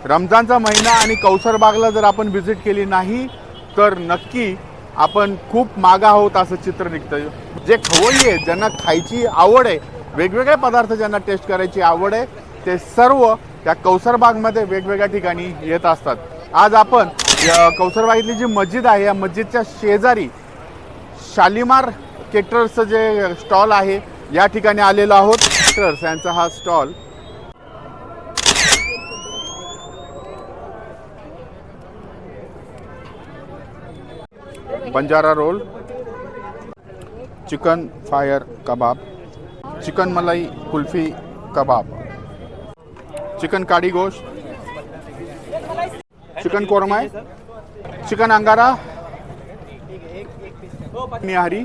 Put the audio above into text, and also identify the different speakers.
Speaker 1: रमजानचा महिना आणि कौसरबागला जर आपण व्हिजिट केली नाही तर नक्की आपण खूप मागा आहोत असं चित्र निघतं। जे खवय्ये आहेत, ज्यांना खायची आवड आहे, वेगवेगळे पदार्थ ज्यांना टेस्ट करायची आवड आहे, ते सर्व त्या कौसरबागमध्ये वेगवेगळ्या ठिकाणी येत असतात। आज आपण कौसरबागेतली जी मस्जिद आहे या मस्जिदच्या शेजारी शालीमार केटरर्सचं जे स्टॉल आहे या ठिकाणी आलेलो आहोत। केटरर्स यांचा हा stall Banjara roll, chicken fire kebab, chicken malai kulfi कबाब, चिकन काड़ी गोश्त, चिकन कोरमा, चिकन अंगारा, निहारी,